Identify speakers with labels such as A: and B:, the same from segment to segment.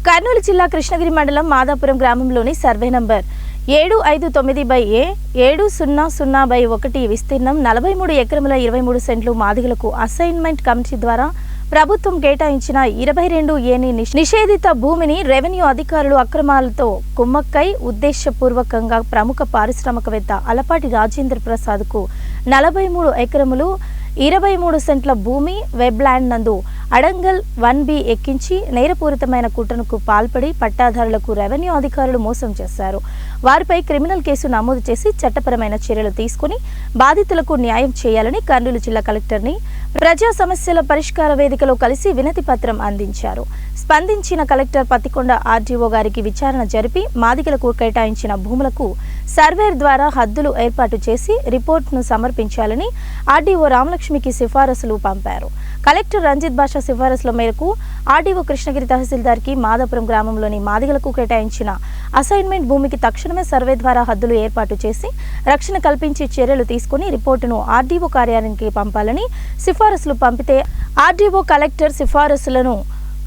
A: కర్నూలు జిల్లా కృష్ణగిరి మండలం మాదాపురం గ్రామంలోని సర్వే నంబర్ 759/700/1 విస్తీర్ణం 43 ఎకరముల 23 సెంట్లు మాదిగలకు అసైన్మెంట్ కమిటీ ద్వారా ప్రభుత్వం కేటాయించిన 22A నిషేధిత భూమిని రెవెన్యూ అధికారులు అక్రమాలతో కుమ్మక్కై ఉద్దేశపూర్వకంగా ప్రముఖ పారిశ్రామికవేత్త అలపాటి రాజేంద్ర ప్రసాద్కు 43 ఎకరములు 23 సెంట్ల భూమి వెబ్లాండ్ నందు అడంగల్ 1B ఎక్కించి నేరపూరితమైన కుట్రకు పాల్పడి పట్టాదారులకు రెవెన్యూ అధికారులు మోసం చేశారు. వారిపై క్రిమినల్ కేసు నమోదు చేసి చట్టపరమైన చర్యలు తీసుకుని బాధితులకు న్యాయం చేయాలని కర్నూలు జిల్లా కలెక్టర్ని ప్రజా సమస్యల పరిష్కార వేదికలో కలిసి వినతి పత్రం అందించారు. స్పందించిన కలెక్టర్ పత్తికొండ ఆర్డీఓ గారికి విచారణ జరిపి మాదిగలకు కేటాయించిన భూములకు సర్వేర్ ద్వారా హద్దులు ఏర్పాటు చేసి రిపోర్ట్ను సమర్పించాలని ఆర్డీఓ రామలక్ష్మికి సిఫారసులు పంపారు. కలెక్టర్ రంజిత్ బాషా సిఫారసుల మేరకు ఆర్డీఓ కృష్ణగిరి తహసీల్దార్కి మాదాపురం గ్రామంలోని మాదిగలకు కేటాయించిన అసైన్మెంట్ భూమికి తక్షణమే సర్వే ద్వారా హద్దులు ఏర్పాటు చేసి రక్షణ కల్పించి చర్యలు తీసుకుని రిపోర్టును ఆర్డీఓ కార్యాలయానికి పంపాలని సిఫారసులు పంపితే ఆర్డీఓ కలెక్టర్ సిఫారసులను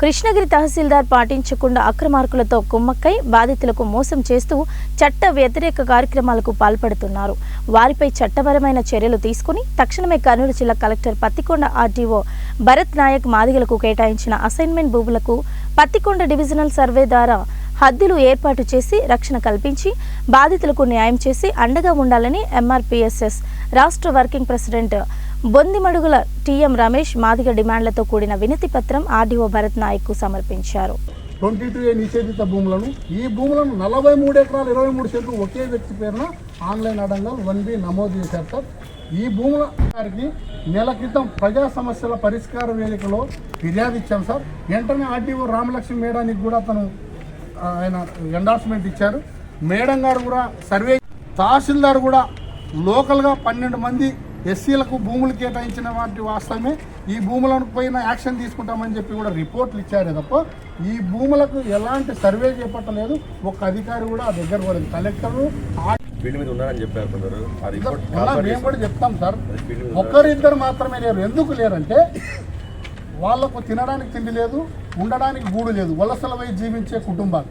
A: కృష్ణగిరి తహసీల్దార్ పాటించకుండా అక్రమార్కులతో కుమ్మక్కై బాధితులకు మోసం చేస్తూ చట్ట వ్యతిరేక కార్యక్రమాలకు పాల్పడుతున్నారు. వారిపై చట్టపరమైన చర్యలు తీసుకుని తక్షణమే కర్నూలు జిల్లా కలెక్టర్ పత్తికొండ ఆర్డీఓ భరత్ నాయక్ మాదిగలకు కేటాయించిన అసైన్మెంట్ భూములకు పత్తికొండ డివిజనల్ సర్వే ద్వారా హద్దులు ఏర్పాటు చేసి రక్షణ కల్పించి బాధితులకు న్యాయం చేసి అండగా ఉండాలని ఎంఆర్పీఎస్ఎస్ రాష్ట్ర వర్కింగ్ ప్రెసిడెంట్ బొందిమడుగుల టీఎం రమేష్ మాదిగ డిమాండ్లతో కూడిన వినతి పత్రం ఆర్డీఓ భరత్ నాయక్ కు సమర్పించారు.
B: 22A నిషేధిత భూములను ఈ భూములను 43 ఎకరాలు 23 సెంట్లు ఒకే వ్యక్తి పేరున ఆన్లైన్ అడంగల్ 1B నమోదు చేశారు సార్. ఈ భూముల గారికి నెల క్రితం ప్రజా సమస్యల పరిష్కార వేదికలో ఫిర్యాదు ఇచ్చాం సార్. వెంటనే ఆర్డీఓ రామలక్ష్మి మేడానికి కూడా ఆయన ఎండార్స్మెంట్ ఇచ్చారు. మేడం గారు కూడా సర్వే, తహసీల్దార్ కూడా లోకల్గా 12 మంది ఎస్సీలకు భూములు కేటాయించిన వాటి వాస్తవమే. ఈ భూములను పైన యాక్షన్ తీసుకుంటామని చెప్పి కూడా రిపోర్ట్లు ఇచ్చారే తప్ప ఈ భూములకు ఎలాంటి సర్వే చేపట్టలేదు. ఒక అధికారి కూడా ఆ దగ్గర పడదు. కలెక్టరు మేము కూడా చెప్తాం సార్. ఒకరిద్దరు మాత్రమే లేరు. ఎందుకు లేరంటే వాళ్ళకు తినడానికి తిండి లేదు, ఉండడానికి గూడు లేదు. వలసల పోయి జీవించే కుటుంబాలు.